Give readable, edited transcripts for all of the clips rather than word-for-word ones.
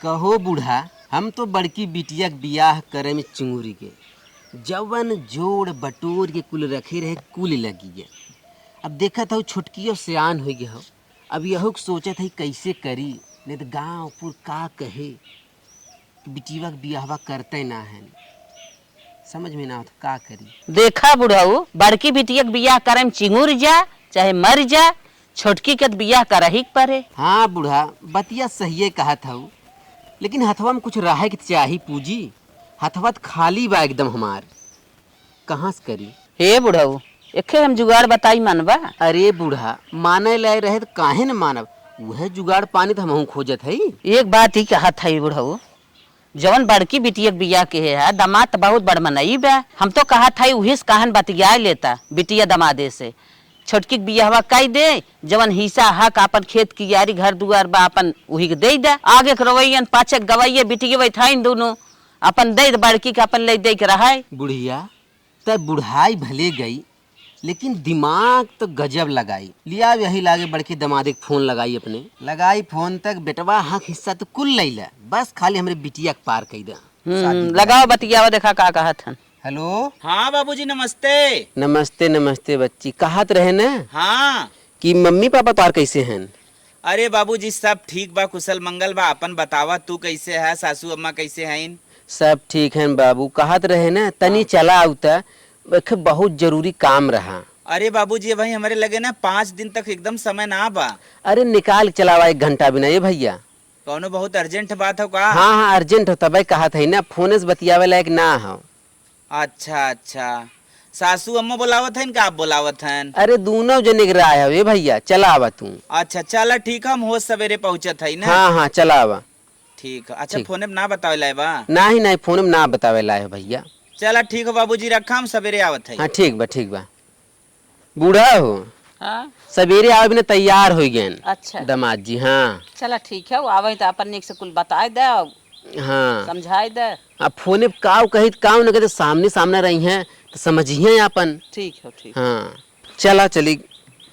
कहो बूढ़ा, हम तो बड़की बिटिया के बियाह करे में चिंगूरी के जवन जोड़ बटोर के कुल रखे रहे कुल लगी गया। अब देखा था छुटकियो सियान हो गया हो। अब यहो सोचत है कैसे करी, नहीं तो गाँव पुर का कहे कि बिटिया के बियाहवा करते ना है। समझ में ना हो तो का करी। देखा बुढ़ऊ, बड़की बिटिया के बियाह करे में चिंगूर जा चाहे मर जा, छोटकी के बियाह करही के पड़े। हाँ बूढ़ा, बतिया सही कहा था, लेकिन हथवा में कुछ रहे के चाही पूजी। हथवा तो खाली बा एकदम हमार, कहाँ से करी। हे बुढ़ऊ, एके हम जुगाड़ बताई मनबा। अरे बूढ़ा, माने लाए रहे तो काहे न मानब, वह जुगाड़ पानी तो हम खोजत है। एक बात ही कहा था बुढ़ऊ, जवन बड़की बिटिया के बियाह के है दामाद तो बहुत बड़ मनई बा। हम तो कहा था उही से कहन बतिया लेता बिटिया दमादे से। छोटकी के बियाहवा कई दे, जवन हिस्सा हक अपन खेत की यारी घर दुआर बा अपन उही के दे दे। आगे के रवैयन पाछे गवैये बिटिया बैठाइन दोनों अपन दे बड़की के अपन ले दे के रहा। बुढ़िया तब बुढ़ाई भले गई, लेकिन दिमाग तो गजब लगाई। लिया यही लागे बड़के दमादे के फोन लगाई, अपने लगाई फोन तक बेटवा हक हिस्सा तो कुल लैला, बस खाली हमरे बिटिया के पार कई दा। लगाओ बतियावा, देखा का कहत हन। हेलो। हाँ बाबूजी नमस्ते। नमस्ते नमस्ते बच्ची, कहत रहे न हाँ कि मम्मी पापा पार कैसे हैं। अरे बाबूजी सब ठीक बा, कुशल मंगल बा। अपन बतावा तू कैसे है, सासू अम्मा कैसे हैं? सब ठीक है बाबू। कहत रहे न तनी चला आउता, बहुत जरूरी काम रहा। अरे बाबूजी भाई हमारे लगे ना 5 दिन तक एकदम समय ना बा। अरे निकाल चलावा 1 घंटा बिना ये भैया। कौनो बहुत अर्जेंट बात हो का? हाँ हाँ अर्जेंट होता भाई, कहा था ना फोन से बतियावे लायक ना हो। अच्छा अच्छा, सासू अम्मा बुलावत हैं का आप बुलावत हैं? अरे दोनों जने गिरा है ये भैया, चला आवा तू। अच्छा चला ठीक है, हम हो सवेरे पहुँचत है ना। हाँ हाँ चला आवा। ठीक है। अच्छा फोन में ना बतावे लाए बा? नहीं नहीं फोन में ना बतावे लाए भैया। चला ठीक है बाबूजी, रखा हम सवेरे आवत है। हाँ ठीक बा ठीक बा। बूढ़ा हो हाँ? सवेरे आवे बिना तैयार हो गए अच्छा दामाद जी। हाँ चला ठीक है, वो आवे तो अपन निक से कुल बताए दे, हाँ समझाए दे। अब फोने पे काव कही काव न कहते, सामने सामने रही हैं तो समझिए अपन। ठीक है ठीक। हाँ चला चली।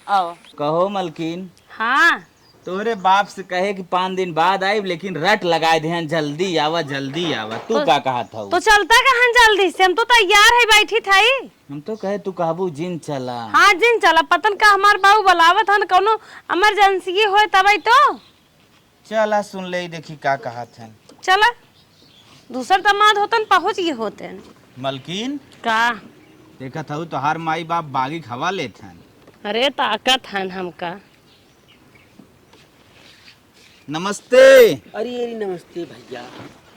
आओ। कहो मलकिन, हाँ तोरे बाप से कहे कि 5 दिन बाद आई, लेकिन रट लगाए ध्यान जल्दी आवा जल्दी आवा। तू क्या कहा था? तो चलता कहाँ जल्दी से, हम तो तैयार है बैठी थी। हम तो कहे तू कहबू जिन चला। हाँ जिन चला, पतन का हमार बाबू बुलावत हन, कोनो इमरजेंसी हो तब तो चला सुन ले देखी का कहा था। चला दूसर दामाद होतन पहुँच गए होते। मलकिन का देखा था तो हर माई बाप बागी खवा लेते हैं। अरे ताकत हन हमका। नमस्ते। अरे नमस्ते भैया।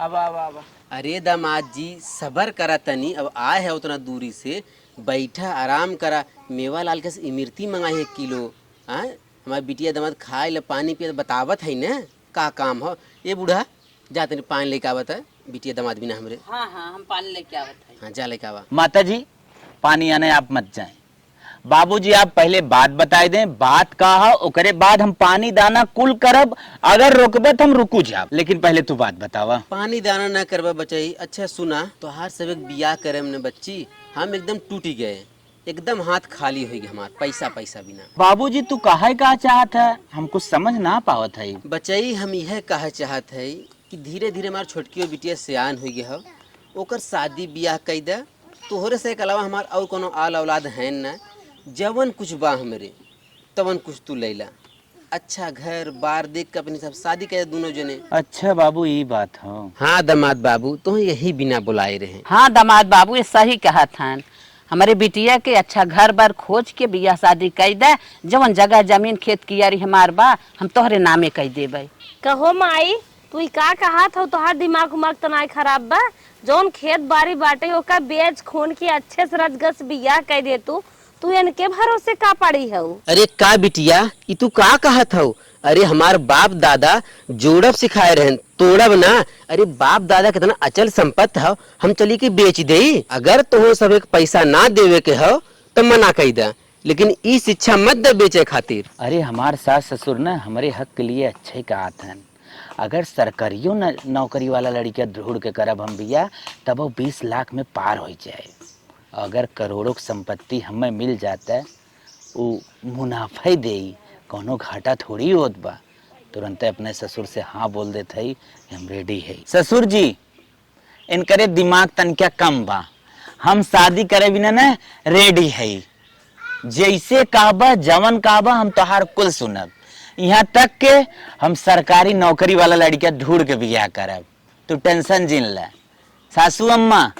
अब अब अरे दामाद जी सबर करा तनी, अब आए है उतना दूरी से, बैठा आराम करा। मेवा लाल के इमरती मंगाई 1 किलो। हमारे बिटिया दामाद खाए ला पानी पिए बतावत है न का काम हो। ये बूढ़ा जा तनी पानी लेके आवत है, बिटिया दामाद बिना हमरे। हाँ हाँ हम पानी लेके आवत है। हाँ जा लेके आवा। माता जी पानी आने आप मत जाएं। बाबूजी आप पहले बात बताए दें, बात कहा ओकरे बाद हम पानी दाना कुल करब। अगर रोकबे तो हम रुकू जाब, लेकिन पहले तू बात बतावा। पानी दाना ना करबा बचाई। अच्छा सुना, तो हर सब बियाह करे हमने बच्ची, हम एकदम टूटी गए, एकदम हाथ खाली हो गए हमार, पैसा पैसा बिना। बाबूजी तू काहे का चाहत है, हम कुछ समझ ना पावत है। बचाई हम यह कहा चाहत है कि धीरे धीरे हमार छोटकी बिटिया सियान हो गया हो, ओकर शादी बियाह कई दे। तोहरे से एक अलावा हमार और कोनो आल औलाद है न, जवन कुछ बा हमरे तवन कुछ तू लैला। अच्छा घर बार देख के अपनी सब शादी करे दोनों जने। अच्छा बाबू ये बात हो। हाँ दामाद बाबू, तो यही बिना बुलाए रहे। हाँ दामाद बाबू ये सही कहा था। हमारे बिटिया के अच्छा घर बार खोज के बियाह शादी कर दे, जवन जगह जमीन खेत कियारी हमार बा हम तोहरे नामे कह देबे। कहो माई तू का कहा था, तोहार दिमाग उमाग तनाई खराब बा। जौन खेत बाड़ी बाटे ओका बेच खून के अच्छे से रजगस बियाह कर दे तू इनके भरोसे का पड़ी है। अरे का बिटिया ई तू का कहत हो? अरे हमार बाप दादा जोड़ब सिखाए रहन, तोड़ब ना। अरे बाप दादा कितना अचल संपत्ति हो, हम चली के बेच दे। अगर तो सब एक पैसा ना देवे के हो तो मना कही दे, लेकिन ई शिक्षा मत दे बेचे खातिर। अरे हमार सास ससुर न हमारे हक के लिए अच्छे कहा था। अगर सरकारियों नौकरी वाला लड़किया ढूंढ के करब हम बिया, तब वो 20 लाख में पार हो जाए। अगर करोड़ों की संपत्ति हमें मिल जाता है, वो मुनाफा दे, कोनो घाटा थोड़ी होत बा। तुरंत अपने ससुर से हाँ बोल देते ही हम रेडी है। ससुर जी, इनकरे दिमाग तनका कम बा, हम शादी करे बिना ना रेडी है। जैसे कहबा जवन कहबा हम तोहार कुल सुनब, यहाँ तक के हम सरकारी नौकरी वाला लड़का ढूंढ के बियाह करब। तू टेंशन जिन ले। सासू अम्मा,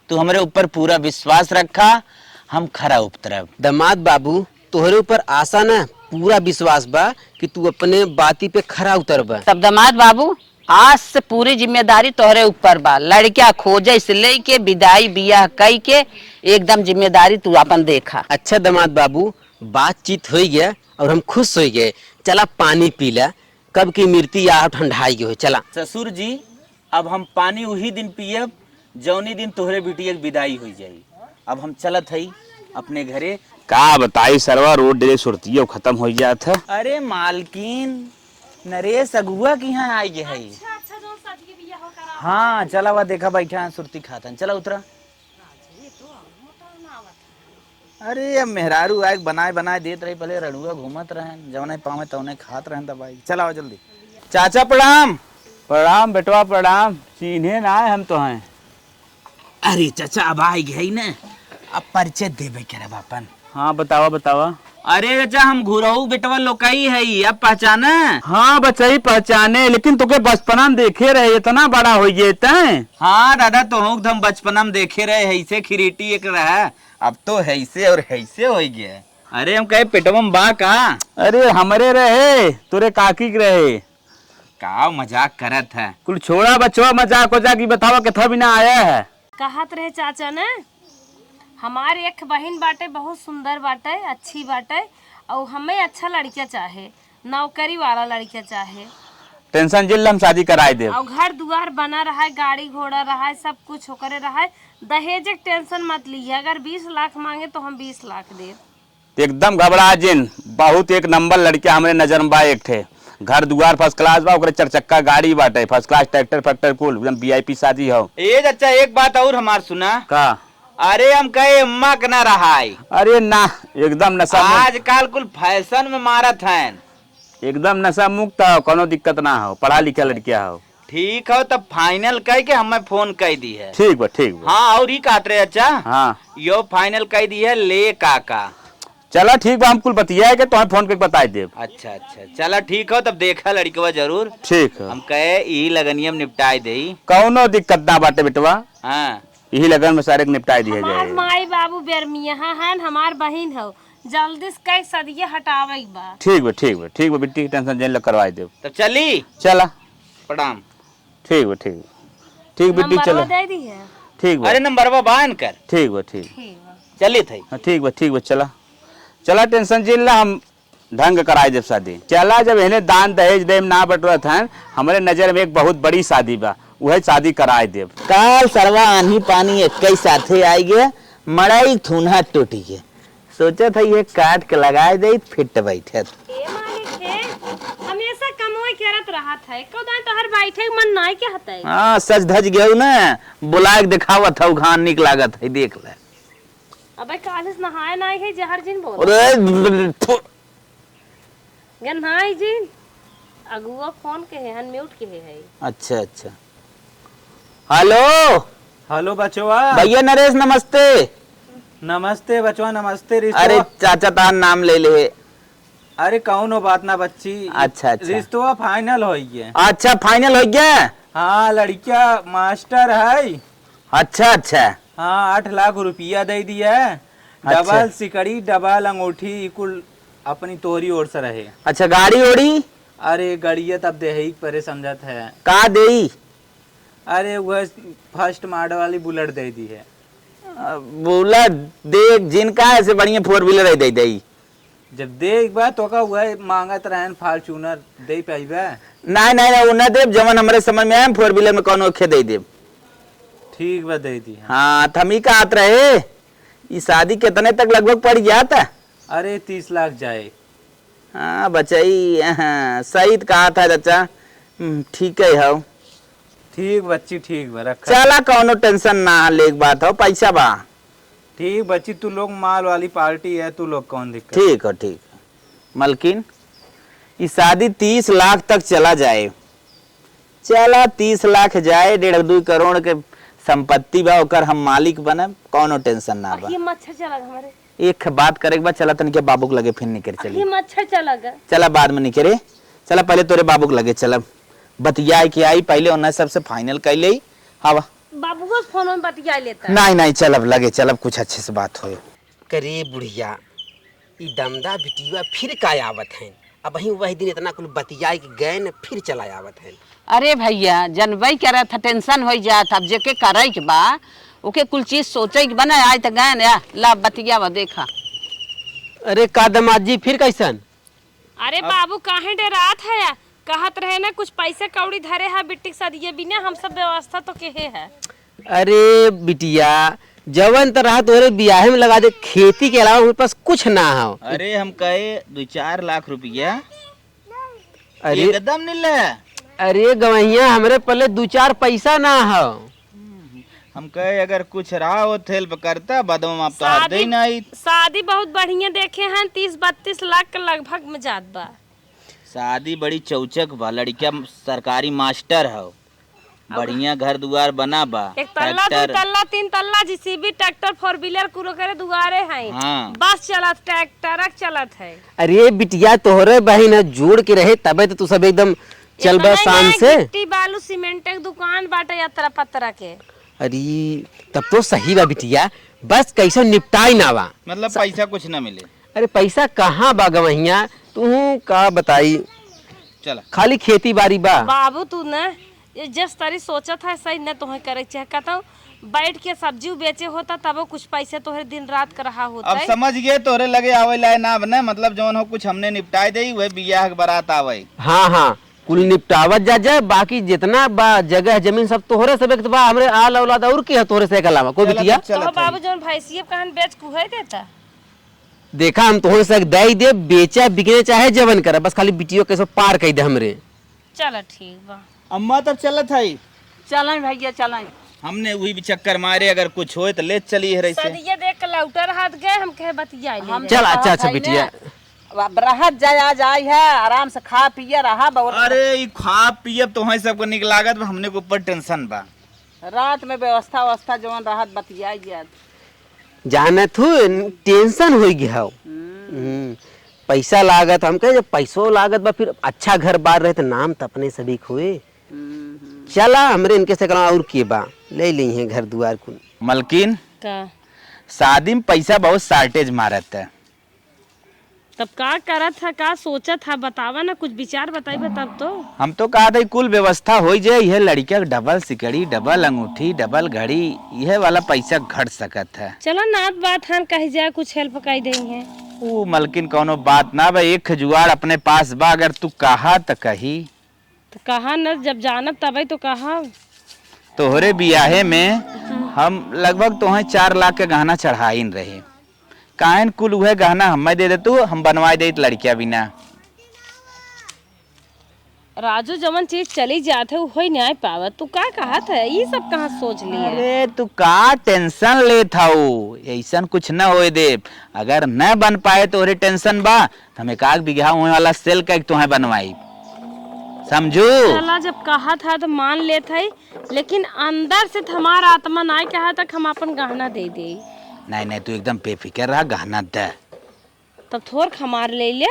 तू हमारे ऊपर पूरा विश्वास रखा, हम खरा उतरब। दामाद बाबू, तोहरे ऊपर आशा ना पूरा विश्वास बा कि तू अपने बाती पे खरा उतरबा। तब दामाद बाबू, आज से पूरी जिम्मेदारी तोहरे ऊपर बा। लड़का खोजे से लेके विदाई बियाह कई के एकदम जिम्मेदारी तू अपन देखा। अच्छा दामाद बाबू, बातचीत हो गया और हम खुश हो गए। चला पानी पीला, कब की मिर्ती या ठंडाई गई हो। चला ससुर जी, अब हम पानी वही दिन पियब जौनी दिन तोहरे बिटिया के विदाई हो जाई। अब हम चलत हई अपने घरे। का बताई सरवा, रोड डेरे सुरतियो खत्म हो जात है। अरे मालकिन, नरेश अगुआ की यहाँ आई है। अच्छा जो शादी के बियाह हो करा। हाँ चला हुआ देखा बैठा सुरती खातन। चला उतरा। अरे अब मेहरारू आए बनाए बनाए देत रही, पहले रड़ुआ घूमत रहन, जवने पावे तवने खात रहन दबाई। चला आओ जल्दी। चाचा प्रणाम। प्रणाम बेटवा प्रणाम, चिन्हे ना है हम तो हैं। अरे चाचा अब आई गई न, अब परिचय देवे के रब अपन। हाँ बतावा बतावा। अरे चाचा, हम घुरऊ बेटवा लोकाई है, अब पहचाना? हाँ बचाई पहचाने, लेकिन तुके बचपना में देखे रहे, इतना बड़ा हो गए तैं। हाँ दादा, तो हम बचपना में देखे रहे, ऐसे खिरीटी एक रहा, अब तो ऐसे और ऐसे हो गया। अरे हम कहे पेटवा में बा का? अरे हमरे रहे, तुरे काकी के रहे। का मजाक करत है? कुल छोड़ा बचवा मजाक वजाक की बतावा कितना बिना आया है। कहत रहे चाचा ने, हमारे एक बहन बाटे, बहुत सुंदर बाटे, अच्छी बाटे, और हमें अच्छा लड़का चाहे, नौकरी वाला लड़का चाहे, टेंशन जिल हम शादी कराए दे। और घर दुआर बना रहा है, गाड़ी घोड़ा रहा है, सब कुछ होकर रहा है। दहेज के टेंशन मत लीजिए, अगर 20 लाख मांगे तो हम 20 लाख दे। एकदम घबरा जिन, बहुत एक नंबर लड़का हमारे नजर में बा। एक थे घर दुआर फर्स्ट क्लास बा, ओकरे 4 चक्का गाड़ी बाटे, फर्स्ट क्लास ट्रैक्टर फैक्टर कुल एकदम VIP शादी हो। ए चाचा, एक बात और हमार सुना का? अरे हम कहे अम्मा के ना रहा है। अरे ना, एकदम नशा आजकल कुल फैशन में मारत है। एकदम नशा मुक्त हो, कोनो दिक्कत ना हो, पढ़ा लिखा लड़किया हो। ठीक हो, तब फाइनल कह के हमें फोन कह दी है। ठीक बा ठीक बा। हाँ, और ही कहते रहे अच्छा। हाँ यो फाइनल कह दी है ले काका। चलो ठीक बा, हम कुल बतिया के तुम्हें फोन करके बता देब। अच्छा अच्छा, चला ठीक हो, तब देखा लड़कवा जरूर। ठीक है, हम कहे यही लगनियम निपटाए दे। कौनो दिक्कत ना बाटे बेटवा, हाँ यही लगन में सारे निपटाई दिया हमार जाए। माई बाबू बेरमिया हैं, हमार बहन हो, जल्दी से कई सदिया हटावे बा। ठीक बा ठीक बा ठीक बा, बेटी की टेंशन जेल करवाई देब। तब चली। चला प्रणाम। ठीक बा ठीक ठीक बेटी नंबरवा चलो। दे दी है। ठीक बा अरे नंबरवा बांध कर। ठीक बा ठीक। ठीक बा। चली थी। हाँ ठीक बा चला चला, टेंशन जेल ला, हम ढंग कराए देब शादी। चला, जब इन्हें दान दहेज देम ना बटवत हैं, हमारे नजर में एक बहुत बड़ी शादी बा, वह शादी कराए देब। काल सरवा आंधी पानी एक साथे आई गया, मड़ाई थूना टूटी गया, सोचा था ये काट के लगाए दे, फिट बैठे। ए मालिक है, हमेशा कमोई करत रहा था, कौन तो हर बैठे मन नहीं के हते। हाँ, सज धज गयो ना, बुला के दिखावत था, घान निक लागत है, देख ले। अबे कालिस नहाए नहीं है, जहर जिन बोल अरे गन्हाई जिन अगुआ फोन के है, म्यूट के है। अच्छा अच्छा, हेलो हेलो बचवा। भैया नरेश, नमस्ते। नमस्ते बचवा, नमस्ते। अरे चाचा तार नाम ले ले। अरे कौनो बात ना बच्ची। अच्छा अच्छा रिश्तवा फाइनल हो गया। अच्छा, फाइनल हो गया। हाँ, लड़किया मास्टर है। अच्छा अच्छा, हाँ, 8 लाख रुपया दे दिया। डबल सिकड़ी, डबल अंगूठी, कुल अपनी तोरी ओर से रहे। अच्छा, गाड़ी ओड़ी? अरे गड़िया तब दे ही परे समझत है। का दे? अरे वह फर्स्ट मॉडल वाली बुलेट दे दी है। बुलेट देख, जिनका ऐसे बढ़िया 4 व्हीलर दे दे। जब दे एक बार तो का वह मांगत रहन फॉर्च्यूनर दे पाइबे। नहीं नहीं नहीं, उन्हें देव जवन हमारे समझ में आए, 4 व्हीलर में कौन ओखे दे देव। ठीक बा, दे दी। हाँ, थमी का आत रहे, ये शादी कितने तक लगभग पड़ जाता? अरे 30 लाख जाए। हाँ बचाई, हाँ, सही कहा था चाचा। ठीक है हो। ठीक बच्ची, ठीक बा, रखा। चला, कौनो टेंशन ना ले, बात हो, पैसा बा। ठीक बच्ची, तू लोग माल वाली पार्टी है, तू लोग कौन दिक्कत। ठीक हो ठीक। मलकिन, ये शादी 30 लाख तक चला जाए, चला 30 लाख जाए, 1.5-2 करोड़ के संपत्ति बा, ओकर हम मालिक बने, कौनो टेंशन ना बा। ये मच्छर चला हमारे, एक बात करे के बाद चला तनिक बाबू के लगे फिर निकल ये चली। मच्छर चला गया। चला बाद में निकले, चला पहले तोरे बाबू के लगे चला बतिया के आई, पहले उन्हें सबसे फाइनल कर ले। हवा बाबू को फोन में बतिया लेता है। नहीं नहीं चलब लगे, चलब कुछ अच्छे से बात हो। करे बुढ़िया ई दमदा बिटिया फिर का आवत हैं। अब वही दिन इतना कुल बतिया के गए न फिर चला आवत हैं। अरे भैया जनवई करे था टेंशन हो जात, अब जेके करे के बा ओके कुल चीज सोचे के बना आए तो गए ना ला बतिया वा देखा। अरे का दमाद जी फिर कैसन? अरे बाबू काहे डरात है? कहत रहे ना कुछ पैसे कौड़ी धरे है बिट्टी के साथ, ये बिना हम सब व्यवस्था तो केहे है। अरे बिटिया जवन तो रहा तोरे बियाहे में लगा दे, खेती के अलावा मेरे पास कुछ ना हो। अरे हम कहे 2-4 लाख रुपया अरे एकदम नहीं। अरे गवैया हमरे पल्ले 2-4 पैसा ना हो। हम कहे अगर कुछ रहा हो हेल्प करता, बाद में आप तो हाथ दे नहीं। शादी बहुत बढ़िया देखे हैं, 30-32 लाख के लगभग में जात बा। शादी बड़ी चौचक बा, लड़किया सरकारी मास्टर हो, बढ़िया घर दुआर बना बा, एक तल्ला, 2 तल्ला, 3 तल्ला, जीसीबी, ट्रैक्टर, 4 व्हीलर कुरो करे दुआरे हैं। हाँ। बस चलत, ट्रक चलत है। अरे बिटिया तोहरे बहन जोड़ के रहे तबे तो तू सब एकदम चल बा शान से। गिट्टी बालू सीमेंट के दुकान बाटे यात्रा पत्रा के। अरे तब तो सही बा बिटिया, बस कैसे निपटाई ना बा। मतलब पैसा कुछ ना मिले। अरे पैसा कहाँ बा गवैया, तू का बताई, चला खाली खेती बाड़ी बा। बाबू तू न ये जिस तरह सोचत है सही न तुम्हें करे चाहे, कहता हूँ बैठ के सब्जी बेचे होता तब कुछ पैसे तोहरे दिन रात कर रहा होता अब है। समझ गए, तोरे लगे आवे लाए ना बने, मतलब जौन हो कुछ हमने निपटाए दे, वह बियाह के बारात आवे। हाँ हाँ कुल निपटावत जा जाए, बाकी जितना बा जगह जमीन सब तोहरे से बा, हमरे आल औलाद और की है तोहरे से के अलावा कोई बिटिया। तो बाबू जौन भैंसिया कहन बेच कुहे देता। देखा हम तोहरे से दे ही दे, बेचा बिकने चाहे जवन करे, बस खाली बिटियो कैसे पार कर दे हमरे। चलो ठीक बा। अम्मा तब चलत है, चलें भैया चलें। हमने वही भी चक्कर मारे, अगर कुछ होए तो ले चली है ऐसे। सदिया देख के लौटर हाथ गए, हम कहे बतिया ले। चल अच्छा अच्छा बिटिया, राहत जाया जाय है, आराम से खा पिए रहा बहुत। अरे ये खा पियब तो है सबको निक लागत बा, हमने के ऊपर टेंशन बा। रात में व्यवस्था जवन राहत बतिया जात। जाने थू टेंशन हो गया हो। पैसा लागत, हम कहे जब पैसों लागत बा फिर अच्छा घर बार रहे तो नाम तो अपने सभी खोए। चला हमरे इनके से करा और के बा ले ली है घर दुआर कुल। मलकिन का शादी में पैसा बहुत शार्टेज मारत है। तब का करत था, का सोचत था, बतावा ना कुछ विचार बताई तब तो। हम तो कहा था कुल व्यवस्था हो जाए, यह लड़किया डबल सिकड़ी, डबल अंगूठी, डबल घड़ी, यह वाला पैसा घट सकत है। चलो नात बात हम कही जाए कुछ हेल्प कर देंगे। ओ मलकिन कोनो बात ना बा, एक जुआड़ अपने पास बा, अगर तू कहा तो कही। तो कहा न, जब जानब तभी तो कहा। तोहरे बियाहे में हम लगभग तोहे 4 लाख के गहना चढ़ाइन रहे, काहन कुल वह गहना हमें दे दे, तू हम बनवा दे लड़किया बिना। राजू जवन चीज चली जाते वही न्याय पावत, तू का कहा था, ये सब कहाँ सोच लिए। अरे तू का टेंशन ले था, ऐसा कुछ न होए दे, अगर न बन पाए तो रे टेंशन बा, तो हमें 1 बीघा हुए वाला सेल का तुम्हें बनवाई, समझू। चला जब कहा था तो मान लेते है, लेकिन अंदर से हमारा आत्मा ना कहा तक हम अपन गहना दे दे। नहीं नहीं तू एकदम बेफिक्र रहा, गहना दे। तब थोड़ खमार ले ले।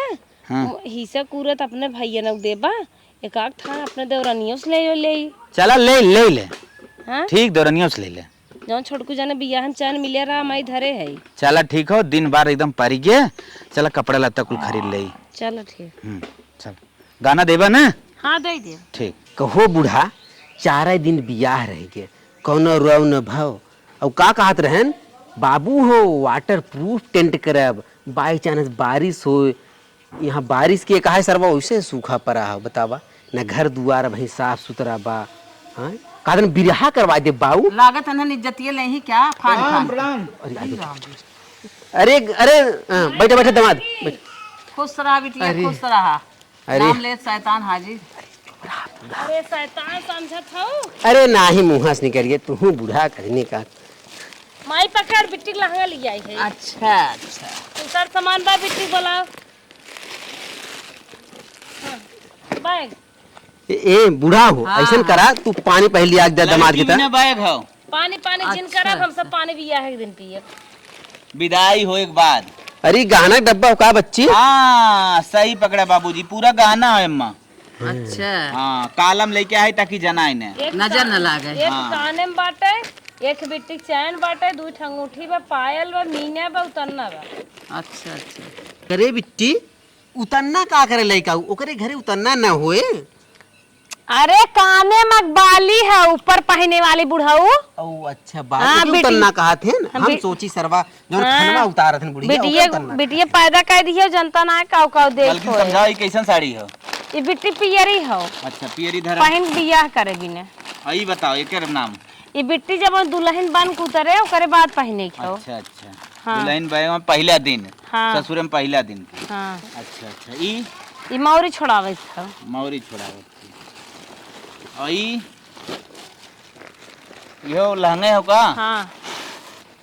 हाँ। हिस्सा कूरत अपने भैया न देबा, एक आग थान अपने देवरानियों से ले। चला ले ले ले, हाँ ठीक दौरनियों से ले ले। जौन छोटकू जाने बियाहन चैन मिले रहा माई धरे है। चला ठीक हो, दिन बार एकदम परी गए, चला कपड़ा लत्ता कुल खरीद ले। चलो ठीक। चल गाना देबा ना। हाँ दे दे। ठीक। कहो बूढ़ा 4 दिन बियाह रह गए, कौनो रुआव न भाव। और का कहत रहन बाबू हो वाटर प्रूफ टेंट करब, बाई चांस बारिश हो, यहाँ बारिश के कहा सरवा वैसे सूखा पड़ा हो, बतावा न घर दुआर भाई साफ सुथरा बा। हाँ कहते बिरहा करवा दे बाऊ। लागत है इज्जतिये ले ही क्या फान। अरे अरे बैठे बैठे दामाद बैठ। खुश रहा बिटिया, खुश रहा। नाम ले शैतान हाजिर। अरे शैतान समझत हो। अरे ना ही मुँह से निकलिए, तू बूढ़ा करने का। माई पकड़ बिट्टी लहंगा ले आई है। अच्छा अच्छा दूसर सामान बा बिट्टी बोला। बैग ए बूढ़ा हो ऐसा करा तू पानी पहले लिया दे दामाद के लड़की में बैग हो पानी पानी जिन करब हम सब पानी बिया है एक दिन पिए। विदाई हो एक बाद। अरे गहना का डब्बा हो का बच्ची? हाँ सही पकड़ा बाबूजी, पूरा गहना है अम्मा। अच्छा हाँ कालम लेके आए ताकि जनाई ने नजर न लागे। एक काने में बाटे, एक बिट्टी चैन बाटे, 2 अंगूठी बा, पायल बा, मीना बा, उतरना बा। अच्छा अच्छा करे बिट्टी उतरना का करे लइका ओकरे घरे उतरना ना होए। अरे काने में बाली है ऊपर पहने वाली बुढ़ाऊ। ओ अच्छा बात उतरना कहा थे न? हम सोची सरवा जो खनवा उतार थे बुढ़िया बिटिया पैदा कर दी है जनता ना काऊ देख बल्कि समझाओ ये कैसन साड़ी हो? ये बिट्टी पियरी हो अच्छा पियरी धरा पहन बियाह करे बिने। आई बताओ एकर नाम। ये बिट्टी जब दुल्हन बन के उतरे ओकरे बाद पहने के। अच्छा अच्छा दुल्हन भाई में पहला दिन हाँ। ससुर में पहला दिन। हाँ अच्छा अच्छा ई मौरी छोड़ावे था। मौरी छोड़ावत आई यो लहंगे हो का? हाँ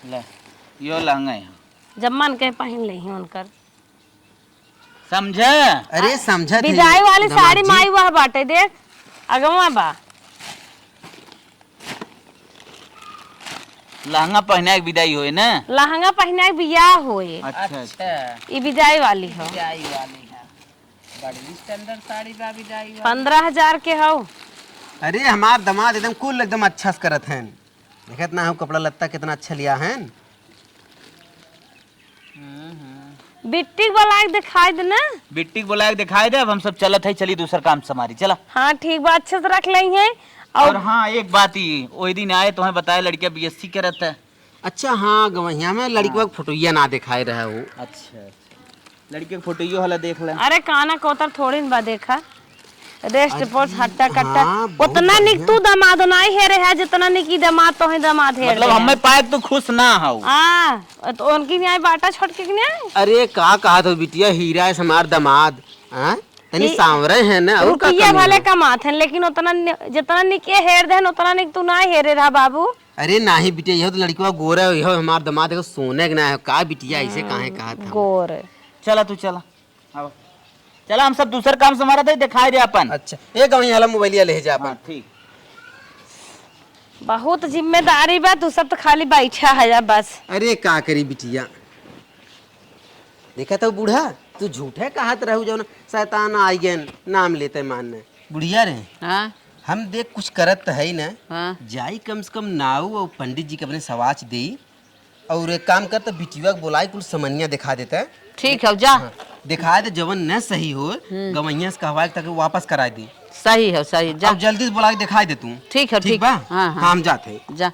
ले यो लहंगे हो जब मन के पहन ले ही उनकर समझे? अरे समझत है विदाई वाली दामाद साड़ी जी। माई वह बाटे देख अगवा बा। लहंगा पहने के विदाई होए ना? लहंगा पहने के बियाह होए। अच्छा अच्छा ये विदाई वाली हो। विदाई वाली है बड़ी स्टैंडर्ड साड़ी बा विदाई वाली। 15,000 के हो। अरे हमार दामाद एकदम कुल एकदम अच्छा से करत हैं। देखत ना हो कपड़ा लत्ता कितना अच्छा लिया है। बिट्टी वाला एक दिखाई दे ना। बिट्टी को बुला के दिखाई दे। अब हम सब चलत है, चली दूसरा काम समारी चला। हाँ ठीक बा अच्छे से रख ली है। और हाँ एक बात ही वही दिन आए तुम्हें बताया लड़कियां बीएससी करत है। अच्छा हाँ गवैया में लड़की को फोटोया ना दिखाई रहा हो। अच्छा लड़की के फोटो हला देख ले। अरे काना कोतर थोड़ी न बा देखा रेस्ट पोस्ट हट्टा कट्टा हाँ, बहुत उतना निक तू दामाद नहीं है रे जितना निकी दामाद तो है दामाद है। मतलब हमें पाए तो खुश ना हो। हाँ तो उनकी न्याय बाटा छोड़ के न्याय। अरे का कहा तो बिटिया हीरा है हमार दामाद। हाँ तनी सांवरे है ना और का रुपया कमी भले है? कमात है लेकिन उतना जितना निके हेर देन उतना निक तू ना हेरे रहा बाबू। अरे नाही बिटिया यह तो लड़की गोरा है यह हमार दामाद है सोने के ना है का बिटिया ऐसे काहे कहा था। गोर चला तू चला आओ चला हम सब दूसरा काम समारा थे दिखाई दे अपन। अच्छा एक गवैया वाला मोबाइलिया ले जा अपन। ठीक बहुत जिम्मेदारी बा तू सब तो खाली बैठा है बस। अरे का करी बिटिया देखा तो बूढ़ा तू झूठे कहत रहू जो शैतान आई गए नाम लेते मानने बुढ़िया रे। हाँ हम देख कुछ करत तो है ही ना। हाँ जाई कम से कम नाऊ और पंडित जी के अपने सवाच दे और एक काम कर तो बिटिया को बुलाई कुछ समनिया दिखा देता है। ठीक है जा। दिखाए तो जवन न सही हो गवैया से कहवा तक वापस करा दी। सही है सही जा। अब जल्दी से बुला के दिखाई दे तू। ठीक है ठीक बा हाँ हाँ हम जाते हैं। जा।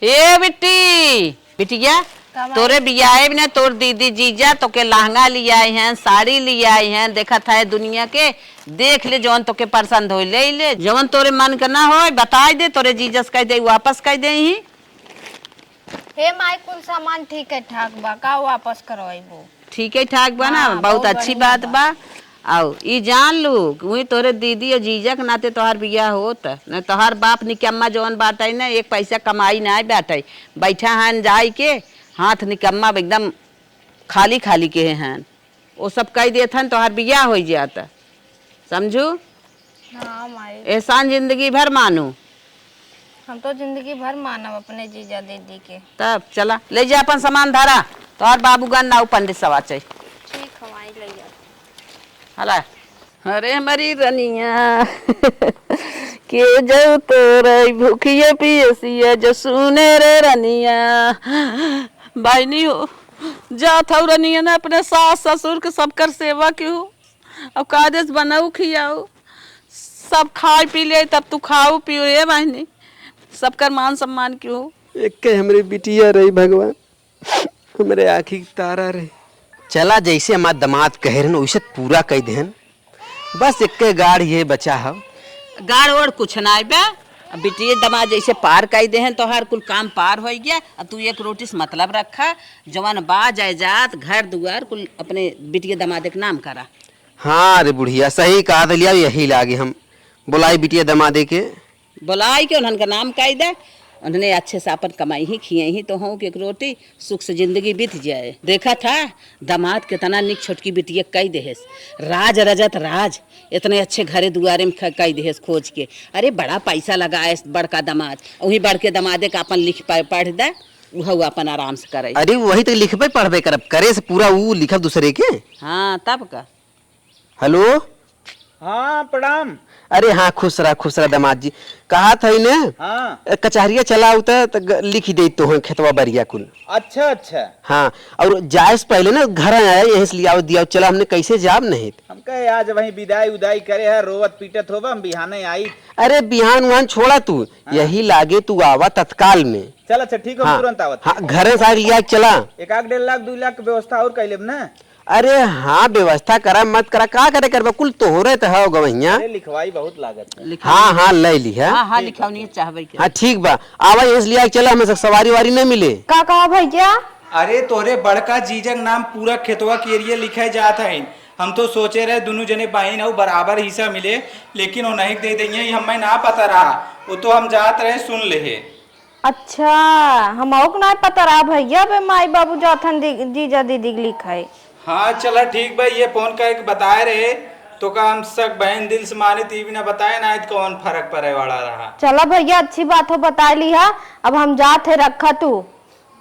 ए बिट्टी बिटिया तोरे बियाहे ने तोर दीदी जीजा तो के लहंगा लिया हैं साड़ी लिया हैं देखा था दुनिया के देख ले जवन तो के पसंद हो ले जवन तोरे मन करना हो बताई दे तोरे जीजस कह दे वापस कह दे ही। हे माई कुल सामान ठीक है ठाक बा का वापस करवाइबो। ठीक है ठाक बा ना बहुत अच्छी बात बा। आओ ई जान लू वही तोरे दीदी और जीजा के नाते तोहार बियाह होत न तोहार बाप निकम्मा जवन बाटे ना एक पैसा कमाई ना बाटे बैठा हन जाई के हाथ निकम्मा एकदम खाली खाली के हैं वो सब कह देथन तोहार बियाह हो जाता समझू। हाँ माई एहसान जिंदगी भर मानू। हम तो जिंदगी भर मानब अपने जीजा दीदी के। तब चला ले जा अपन सामान धरा तोहार बाबूगन नाउ पंडित सवा चाहिए। ठीक है माई ले जा। हला अरे हमारी रनिया के जो तोरे भूखिए पियसिया जो सुने रे रनिया भाई नहीं हो जा था रनिया ना अपने सास ससुर के सबकर सेवा क्यों अब कादेश बनाऊ खियाऊ सब खाए पी ले तब तू खाओ पियो ये बहनी सबकर मान सम्मान क्यों। एक के हमरे बिटिया रही भगवान हमरे आँखी की तारा रही। चला जैसे हमार दामाद कह रहे वैसे पूरा कह देन बस एक के गाड़ ये बचा है। गाड़ ओड़ कुछ ना बे बिटिया दमा जैसे पार कर दे हैं तो हर कुल काम पार हो गया। अब तू एक रोटी से मतलब रखा जवान बा जायजात घर दुआर कुल अपने बिटिया दमादे के नाम करा। हाँ रे बुढ़िया सही कहा दिलिया यही लागे हम बुलाई बिटिया दमादे के बुलाई के उन्हन का नाम कह दे उन्होंने अच्छे से अपन कमाई ही खिए ही तो हूँ कि एक रोटी सुख से जिंदगी बीत जाए। देखा था दामाद कितना निक छोटकी बिटिया कई देहेस, राज रजत राज इतने अच्छे घरे दुआरे में कई देहेस खोज के। अरे बड़ा पैसा लगाए बड़का दामाद, वही बड़के दामादे का अपन लिख पढ़ दे, वह अपन आराम से करे। अरे वही तो लिखबे पढ़बे करब, करे से पूरा वो लिखब दूसरे के। हाँ तब का। हेलो, हाँ प्रणाम। अरे हाँ खुश रहा दामाद जी। कहा था ने हाँ कचहरिया चला उतर तो लिख दे तो हैं खेतवा बरिया कुल। अच्छा अच्छा। हाँ और जाए से पहले ना घर आया यहीं से लिया दिया, चला हमने कैसे जाब नहीं। हम कहे आज वही विदाई उदाई करे है, रोवत पीटत होगा, हम बिहाने आई। अरे बिहान उहान छोड़ा तू, यही लागे तू आवा तत्काल में। चल अच्छा ठीक है, हाँ, तुरंत आवत। हाँ घर से लिया चला। 1-1.5 लाख 2 लाख की व्यवस्था और कर लेब ना। अरे हाँ व्यवस्था करा मत करा, का करे करबा, कुल तोहरे तो है गवैया। अरे लिखवाई बहुत लागत है। हाँ हाँ ले ली है। हाँ हाँ लिखौनी चाहबे के। हाँ ठीक बा, आवा यहीं से लिया चला, हमें सवारी वारी न मिले। का कहा भैया? अरे तोरे बड़का जीजक नाम पूरा खेतवा के एरिया लिखाई जात है। हम तो सोचे रहे दोनों जने बहन और बराबर हिस्सा मिले, लेकिन वो नहीं दे देंगे, हमें ना पता रहा। वो तो हम जात रहे सुन ले। अच्छा हमको नहीं पता रहा भैया, बे माई बाबू जाथन जीजा दीदी लिखाई। हाँ चला ठीक भाई, ये फोन करके बताए रहे तो का हम सब बहन दिल से माने ती भी ना बताए ना, तो कौन फर्क पड़े वाला रहा। चला भैया अच्छी बात हो, बता ली है। अब हम जाते, रखा तू।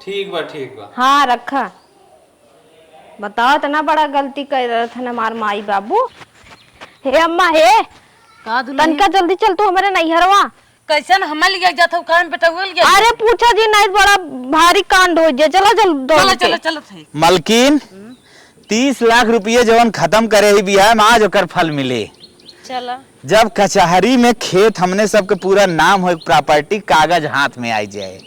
ठीक बा। हाँ रखा। बताओ इतना बड़ा गलती कर रहे थे हमारे माई बाबू। हे अम्मा हे, तनका जल्दी चल तू हमारे नैहरवा। कैसन हमें लिया जाता हूँ कान बेटा हुआ लिया। अरे पूछा जी नहीं, बड़ा भारी कांड हो जाए। चलो चलो चलो थे। मलकिन 30 लाख रुपये जवन खत्म करे ही बिया में आज ओकर फल मिले। चला जब कचहरी में खेत हमने सबके पूरा नाम हो, प्रॉपर्टी कागज हाथ में आ जाए।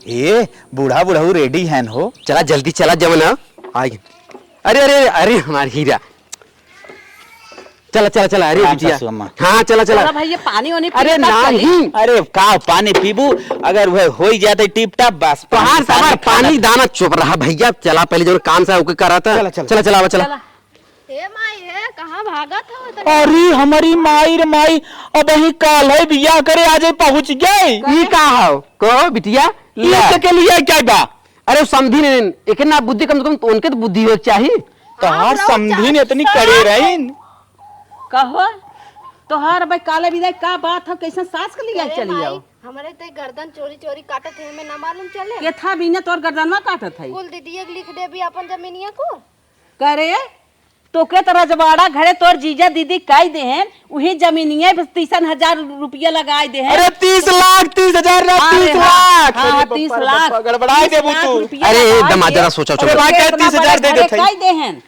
ये बूढ़ा बुढ़ऊ रेडी है हो। चला जल्दी चला जमना आगे। अरे अरे अरे हमारी हीरा, चला चला चला। अरे बिटिया हाँ चला भाई ये पानी वानी अरे नहीं, अरे का पानी पीबू, अगर वह हो ही जाते टिप टाप बस तोहार पानी दाना चुप रहा भैया। चला पहले जो काम सा होके करा था। चला। हे माई हे, कहाँ भागा था? अरे हमारी माई रे माई, अब वही काल है बिया करे आज पहुंच गए। ये का हो कहो बिटिया लेके के लिए क्या बा? अरे समझी नहीं, एक ना बुद्धि कम से कम तो उनके तो बुद्धि हो चाहिए। तोहार समझी ने इतनी करे रही। कहो तोहार भाई काले विदाई का बात है, कैसे सास के लिए चली जाओ। हमारे ते गर्दन चोरी चोरी काटत है, हमें ना मालूम चले। के था बिना तोर गर्दनवा काटत है। कुल दीदी लिख दे भी अपन जमीनिया को। करे तो के तरह जवाड़ा घरे तोर जीजा दीदी काई दे हैं, वही जमीनिया 30,000 रुपया लगाए दे हैं। अरे 30 लाख 30,000 ना 30 लाख। हाँ 30 लाख गड़बड़ाई दे तू। अरे दमाद जरा सोचो अरे भाई 30,000 दे देते काई दे हैं।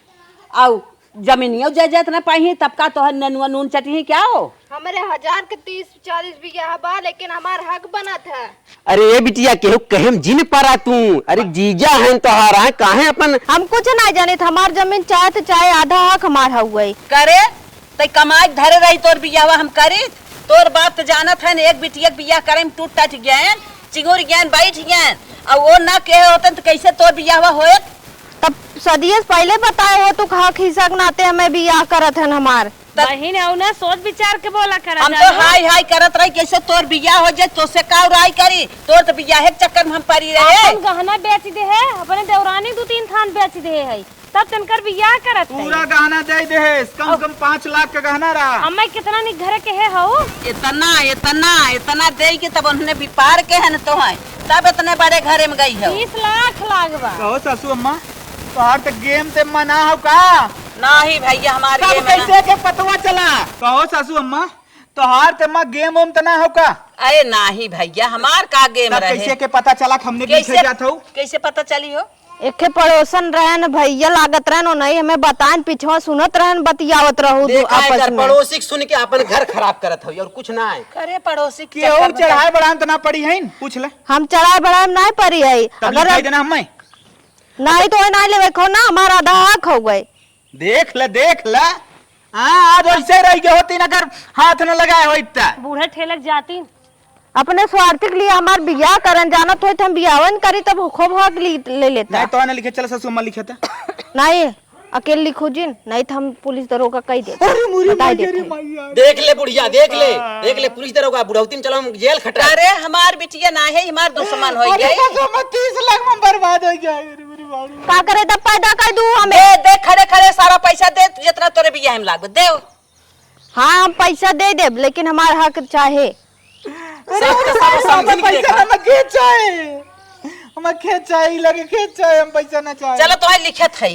आओ जमीनिया जायदाद ना पाई तब का तो ननुआ नून चटनी क्या हो। हमारे 1000 के 30-40 बीघा बा, लेकिन हमार हक बना था। अरे ये बिटिया केहू कहेम जिन पारा तू। अरे जीजा हैं तोहारा है, काहे अपन हम कुछ नहीं जाने था। हमार जमीन चाहे तो चाहे आधा हक हमार हुआ। करे ते कमाई धरे रही तोर बियावा हम करे। तोर बाप तो जानत है एक बिटिया बियाह करे में टूट टट गए, चिंगुर गए, बैठ गए, और वो ना कहे होतन तो कैसे तोर बियावा होए। तब सदिये से पहले बताए हो, तू हक हिस्सा नाते हमें बियाह करत है हमार। बहिन औ ना सोच विचार के बोला करा। हम तो हाय हाय करत रही कैसे तोर बियाह हो जाए, तो से का राय करी। तोर तो बियाह के चक्कर में हम पड़ी रहे। अपन गहना बेच दे है, अपने देवरानी 2-3 थान बेच दे है, तब तनकर बियाह करत है। पूरा गहना दे दे है, कम से कम 5 लाख का गहना रहा। अम्मा कितना नी घर के है हो। इतना दे के तब उन्होंने विपार के है न तो है, तब इतने बड़े घरे में गई है। 30 लाख लागवा। कहो सासू अम्मा तोहार तो गेम ते मना हो का? नहीं भैया हमारे तब कैसे के पतवा चला? कहो सासू अम्मा तोहार ते मां गेम ओम तना हो का? अरे नहीं भैया हमार का गेम तब रहे। कैसे के पता चला कि हमने पीछे जात हो? कैसे पता चली हो? एक पड़ोसन रहन भैया लागत रहन, नहीं हमें बताएं, पिछवा सुनत रहन, बतियावत रहो आपस में। पड़ोसी सुन के अपन घर खराब करत हो और कुछ ना है। करे पड़ोसी के और चढ़ाए बढ़ान तना पड़ी है, पूछ ले। हम चढ़ाए बढ़ाए नहीं पड़ी है। अगर लिखाई देना हमें नहीं तो नहीं लेवे खो ना, हमारा आधा हक हो गए। देख ले। हाँ आज ऐसे रह गए होती, अगर हाथ न लगाए हो इतना। बूढ़े ठेलक जाती अपने स्वार्थ के लिए हमार बियाह करन जानत हो, हम बियाहन करी तब खूब हक ले लेता। नहीं तो ना लिखे, चल सासू अम्मा लिखे था। नहीं अकेले लिखो जिन, नहीं तो हम पुलिस दरोगा कह दे बता देते हैं। देख ले बुढ़िया, देख ले पुलिस दरोगा बुढ़ौती में चलो हम जेल खटा। अरे हमार बिटिया ना है, हमार दुश्मन हो गई। 30 लाख में बर्बाद हो गया। का करे तब पैदा कर दू हमें। दे खड़े खड़े सारा पैसा दे, जितना तोरे बिया हम लागो दे। हाँ हम पैसा दे दे, लेकिन हमारा हक चाहे। हम पैसा ना चाहे। चलो तो लिखे थे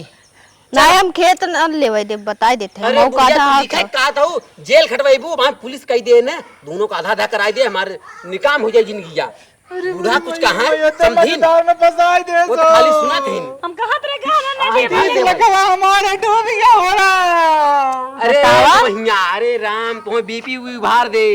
नहीं हम खेत न लेवे दे, बता देते हैं। अरे बुढ़िया तू कहा था जेल खटवाइबू, वहाँ पुलिस कही दे ना, दोनों का आधा आधा कराई दे, हमारे निकाम हो जाए जिंदगी। बूढ़ा कुछ कहा समझीन, वो तो खाली सुना थे। हम कहा तेरे हमारे डूबिया हो रहा। अरे भैया, अरे राम तुम्हें बीपी उभार दे।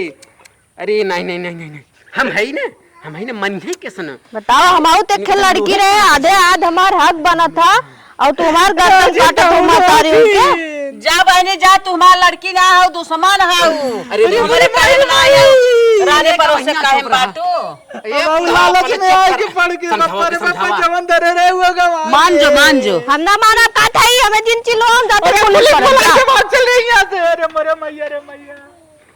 अरे नहीं नहीं नहीं नहीं, हम है ही ना मन है कैसन। बताओ हमारे तो लड़की रहे, आधे आध हमार हक बना था और तुम्हार गर्दन काटा तुम बता रही हो क्या? जा बहने जा, तुम्हार लड़की ना हो दुश्मन हो। अरे हमारे काहे ना आयो राने पर से काहे बाटो। लालच में आके पड़ के हमारे पापा जवन धरे रहे हुआ गवा। मान जो हम ना माना का था ही, हमें दिन चिल्लो हम जाते पुलिस पर चल रही है। अरे मरे मैया, रे मैया।